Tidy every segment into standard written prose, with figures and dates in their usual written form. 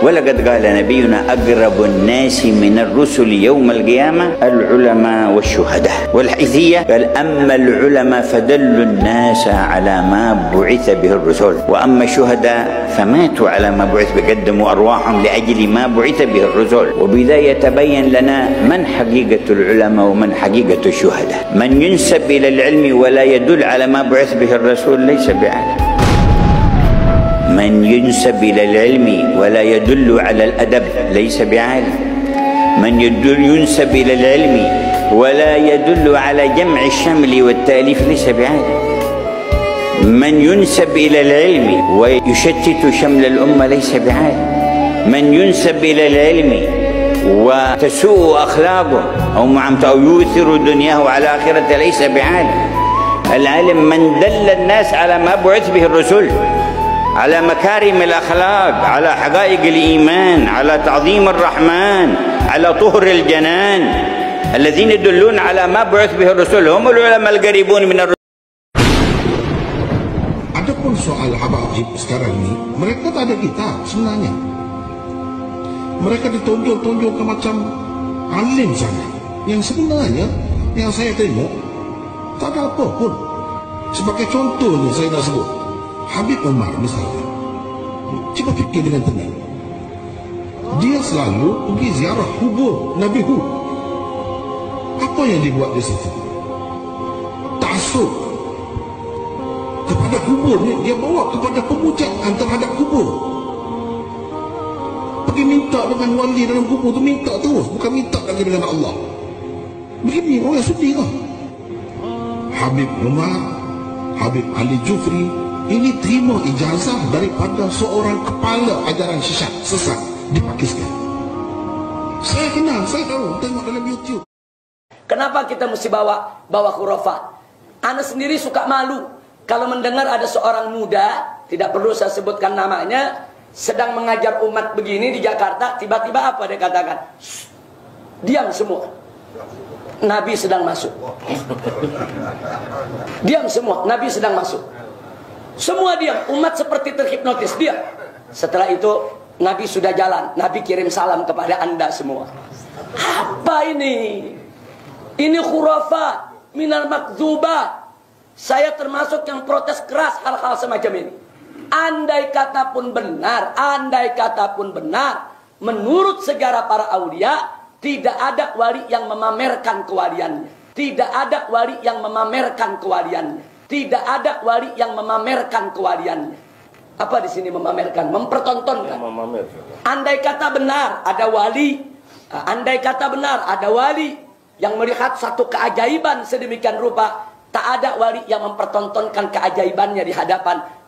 ولقد قال نبينا أقرب الناس من الرسل يوم القيامة العلماء والشهداء. والحيثية قال أما العلماء فدلوا الناس على ما بعث به الرسل، وأما الشهداء فماتوا على ما بعث، بقدموا أرواحهم لأجل ما بعث به الرسل. وبذا يتبين لنا من حقيقة العلماء ومن حقيقة الشهداء. من ينسب إلى العلم ولا يدل على ما بعث به الرسول ليس بعالم. من ينسب إلى العلم ولا يدل على الأدب ليس بعالم. من ينسب إلى العلم ولا يدل على جمع الشمل والتأليف ليس بعالم. من ينسب إلى العلم ويشتت شمل الأمة ليس بعالم. من ينسب إلى العلم وتسوء أخلاقه أو يؤثر دنياه على آخرته ليس بعالم. العالم من دل الناس على ما بعث به الرسل، على مكارم الأخلاق، على حقائق الإيمان، على تعظيم الرحمن، على طهر الجنان. الذين يدلون على ما بعث به الرسل هم العلماء القريبون من الرسل. Adapun soal Habaib sekarang ini, mereka tak ada kitab sebenarnya. Mereka ditonjol-tonjolkan macam alim sangat. Yang sebenarnya, yang saya tengok, tak ada apa pun. Sebagai contohnya saya nak sebut Habib Umar misalnya. Cuba fikir dengan tenang. Dia selalu pergi ziarah kubur Nabi Hud. Apa yang dibuat di situ? Ta'assub kepada kubur ni, dia bawa kepada pemujaan terhadap kubur. Pergi minta dengan wali dalam kubur tu, minta terus, bukan minta lagi dengan Allah. Begini orang yang sudi lah. Habib Umar, Habib Ali Jufri ini terima ijazah daripada seorang kepala ajaran sesat di Pakistan. Saya kenal, saya tahu, tengok dalam YouTube. Kenapa kita mesti bawa khurafat? Ana sendiri suka malu kalau mendengar ada seorang muda, tidak perlu saya sebutkan namanya, sedang mengajar umat begini di Jakarta, tiba-tiba apa dia katakan? Diam semua. Nabi sedang masuk. Diam semua, Nabi sedang masuk. Semua diam, umat seperti terhipnotis, diam. Setelah itu Nabi sudah jalan, Nabi kirim salam kepada anda semua. Apa ini? Ini khurafat minal makdzubat. Saya termasuk yang protes keras hal-hal semacam ini. Andai kata pun benar, menurut sejarah para aulia, tidak ada wali yang memamerkan kewaliannya. Tidak ada wali yang memamerkan kewaliannya. Tidak ada wali yang memamerkan kewaliannya. Apa di sini memamerkan? Mempertontonkan. Andai kata benar ada wali, yang melihat satu keajaiban sedemikian rupa, tak ada wali yang mempertontonkan keajaibannya di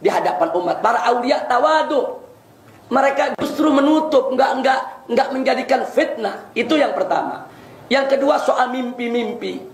hadapan umat. Para aulia tawadu. Mereka justru menutup, enggak menjadikan fitnah. Itu yang pertama. Yang kedua soal mimpi-mimpi.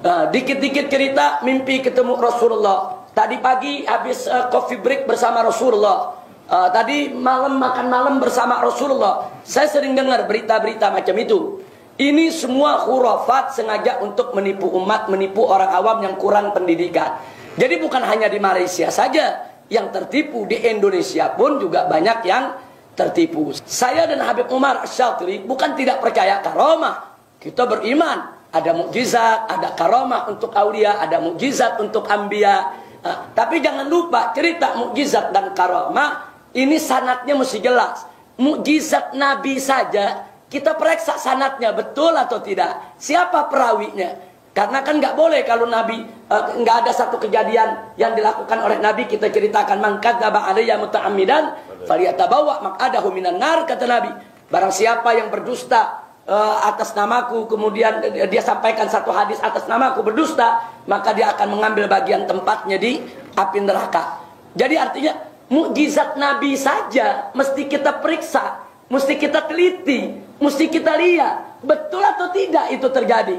Dikit-dikit cerita mimpi ketemu Rasulullah. Tadi pagi habis coffee break bersama Rasulullah. Tadi malam makan malam bersama Rasulullah. Saya sering dengar berita-berita macam itu. Ini semua khurafat sengaja untuk menipu umat, menipu orang awam yang kurang pendidikan. Jadi bukan hanya di Malaysia saja yang tertipu, di Indonesia pun juga banyak yang tertipu. Saya dan Habib Umar Asy-Syadhili bukan tidak percaya karamah. Kita beriman ada mukjizat, ada karamah untuk aulia, ada mukjizat untuk anbiya. Tapi jangan lupa cerita mukjizat dan karamah ini sanadnya mesti jelas. Mukjizat Nabi saja kita periksa sanadnya betul atau tidak. Siapa perawinya? Karena kan nggak boleh kalau Nabi nggak ada satu kejadian yang dilakukan oleh Nabi kita ceritakan, man kadzdzaba alayya muta'ammidan falyatabawwa maq'adahu minan nar, kata Nabi. Barang siapa yang berdusta atas namaku, kemudian dia sampaikan satu hadis atas namaku berdusta, maka dia akan mengambil bagian tempatnya di api neraka. Jadi artinya mukjizat Nabi saja mesti kita periksa, mesti kita teliti, mesti kita lihat betul atau tidak itu terjadi.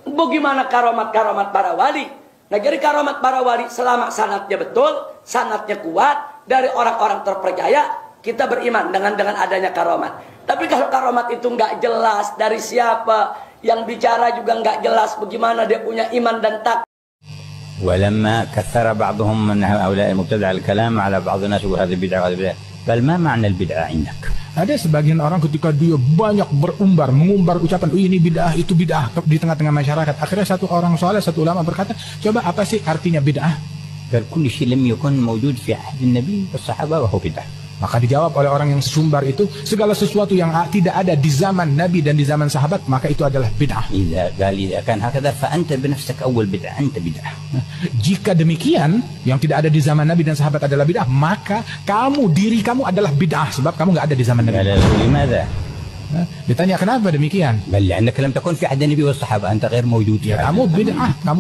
Bagaimana karamat-karamat para wali? Nah, jadi karamat para wali selama sanadnya betul, sanadnya kuat dari orang-orang terpercaya, kita beriman dengan adanya karamat. Tapi kalau karamat itu nggak jelas dari siapa yang bicara juga nggak jelas bagaimana dia punya iman dan takwa. ولما كثر بعضهم من هؤلاء المبتدع الكلام على بعض الناس وهذه بدعة وهذه بدعة، قال ما معنى البدعة عندك؟ Ada sebagian orang ketika dia banyak mengumbar ucapan, ini bid'ah, itu bid'ah di tengah-tengah masyarakat. Akhirnya satu orang soleh, satu ulama berkata, coba apa sih artinya bid'ah? كل شيء لم يكن موجود في عهد النبي والصحابة وهو بدعة. Maka dijawab oleh orang yang sumbar itu, segala sesuatu yang tidak ada di zaman Nabi dan di zaman sahabat, maka itu adalah bid'ah. إذا كان هكذا فأنت بنفسك أول بدعة، أنت بدعة. Jika demikian, yang tidak ada di zaman Nabi dan sahabat adalah bid'ah, maka diri kamu adalah bid'ah, sebab kamu nggak ada di zaman Nabi. لماذا؟ Ditanya kenapa demikian? بل لأنك لم تكن في عهد النبي والصحابة، أنت غير موجود. Ya, kamu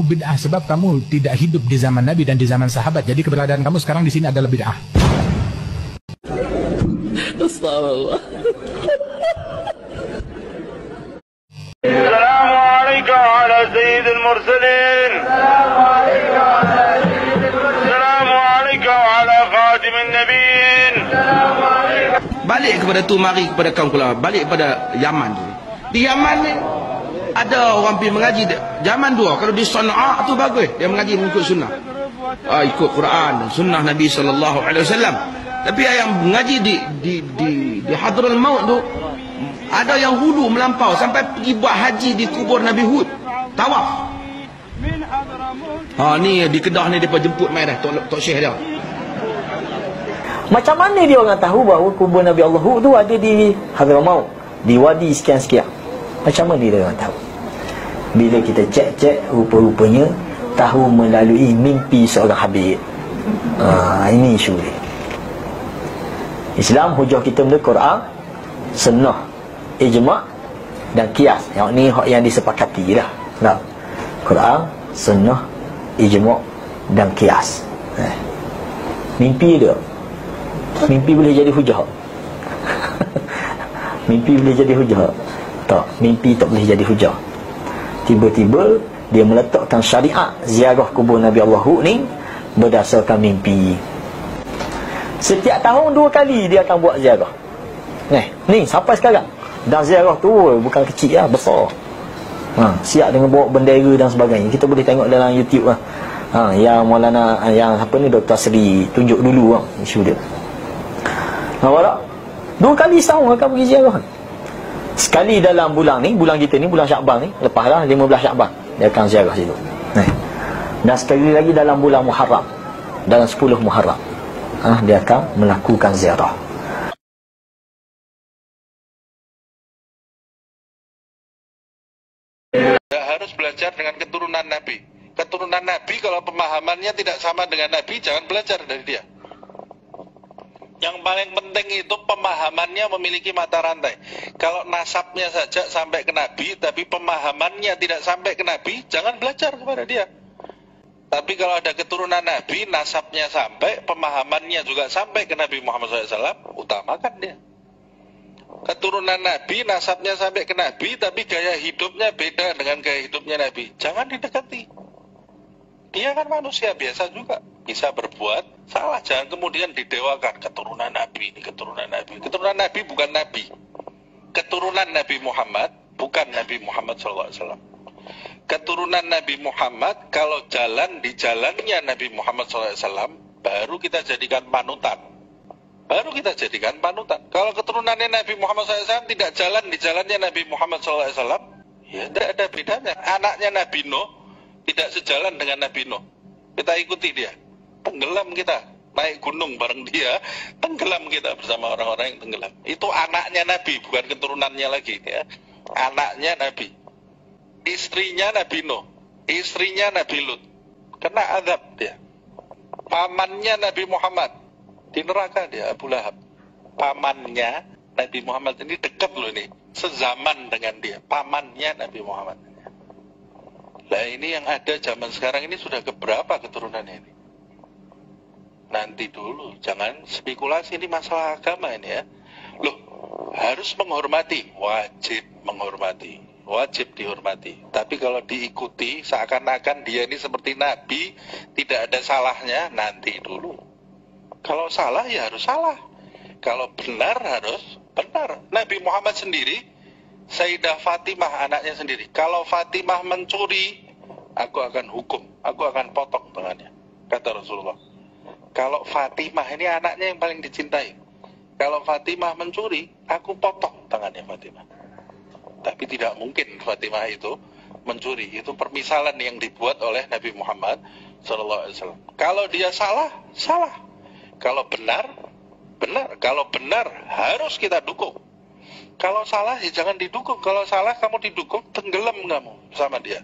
bid'ah sebab kamu tidak hidup di zaman Nabi dan di zaman sahabat. Jadi keberadaan kamu sekarang di sini adalah bid'ah. Astagfirullah. Assalamualaikum ala sayyidil mursalin. Assalamualaikum ala khatimin nabiyyin. Balik kepada tu, mari kepada kaum kula, balik kepada Yaman tu. Di Yaman ni ada orang pergi mengaji zaman dua. Kalau di Sana'a tu bagus, dia mengaji mengikut sunnah. Ikut Quran, sunnah Nabi sallallahu alaihi wasallam. Tapi yang mengaji di Hadraul Maut tu, ada yang hulu melampau sampai pergi buat haji di kubur Nabi Hud, tawaf. Ni di Kedah ni depa jemput mai dah Tok Syekh dia. Macam mana dia orang tahu bahawa kubur Nabi Allah Hud tu ada di Hadraul Maut, di wadi sekian-sekian? Macam mana dia orang tahu? Bila kita cek rupa-rupanya tahu melalui mimpi seorang habib. Ini isu dia. Islam hujah kita benda Quran, sunnah, ijma' dan qiyas. Yang ni yang disepakati dah. Nah, Quran, sunnah, ijma' dan qiyas. Mimpi dia. Mimpi boleh jadi hujah. Mimpi boleh jadi hujah. Tak, mimpi tak boleh jadi hujah. Tiba-tiba dia meletakkan syariat ziarah kubur Nabi Allah Hud ni berdasarkan mimpi. Setiap tahun 2 kali dia akan buat ziarah. Ni sampai sekarang. Dan ziarah tu bukan kecil lah, besar. Siap dengan bawa bendera dan sebagainya. Kita boleh tengok dalam YouTube lah. Yang Maulana, yang apa ni, Dr. Sri tunjuk dulu isu dia. Nampak tak? 2 kali setahun akan pergi ziarah. Sekali dalam bulan ni, bulan kita ni, bulan Syakban ni, lepaslah 15 Syakban dia akan ziarah situ. Dan sekali lagi dalam bulan Muharram, dalam 10 Muharram, dia akan melakukan ziarah. Harus belajar dengan keturunan Nabi. Keturunan Nabi kalau pemahamannya tidak sama dengan Nabi, jangan belajar dari dia. Yang paling penting itu pemahamannya memiliki mata rantai. Kalau nasabnya saja sampai ke Nabi, tapi pemahamannya tidak sampai ke Nabi, jangan belajar kepada dia. Tapi kalau ada keturunan Nabi, nasabnya sampai, pemahamannya juga sampai ke Nabi Muhammad SAW, utamakan dia. Keturunan Nabi, nasabnya sampai ke Nabi, tapi gaya hidupnya beda dengan gaya hidupnya Nabi, jangan didekati. Dia kan manusia biasa juga, bisa berbuat salah, jangan kemudian didewakan. Keturunan Nabi ini, keturunan Nabi. Keturunan Nabi bukan Nabi. Keturunan Nabi Muhammad bukan Nabi Muhammad SAW. Keturunan Nabi Muhammad, kalau jalan di jalannya Nabi Muhammad SAW, baru kita jadikan panutan. Baru kita jadikan panutan. Kalau keturunannya Nabi Muhammad SAW tidak jalan di jalannya Nabi Muhammad SAW, ya tidak ada bedanya. Anaknya Nabi Nuh tidak sejalan dengan Nabi Nuh, kita ikuti dia, tenggelam kita. Naik gunung bareng dia, tenggelam kita bersama orang-orang yang tenggelam. Itu anaknya Nabi, bukan keturunannya lagi ya. Anaknya Nabi. Istrinya Nabi Nuh, istrinya Nabi Lut, kena azab dia. Pamannya Nabi Muhammad di neraka dia, Abu Lahab. Pamannya Nabi Muhammad ini dekat loh ini, sezaman dengan dia, pamannya Nabi Muhammad. Lah ini yang ada zaman sekarang ini sudah keberapa keturunannya ini? Nanti dulu, jangan spekulasi, ini masalah agama ini ya. Loh, harus menghormati, wajib menghormati. Wajib dihormati. Tapi kalau diikuti seakan-akan dia ini seperti Nabi, tidak ada salahnya, nanti dulu. Kalau salah ya harus salah. Kalau benar harus benar. Nabi Muhammad sendiri, Sayyidah Fatimah anaknya sendiri, kalau Fatimah mencuri, aku akan hukum, aku akan potong tangannya, kata Rasulullah. Kalau Fatimah ini anaknya yang paling dicintai, Kalau Fatimah mencuri, aku potong tangannya Fatimah. Tapi tidak mungkin Fatimah itu mencuri. Itu permisalan yang dibuat oleh Nabi Muhammad SAW. Kalau dia salah, salah. Kalau benar, benar. Kalau benar, harus kita dukung. Kalau salah, ya jangan didukung. Kalau salah, kamu didukung, tenggelam kamu sama dia.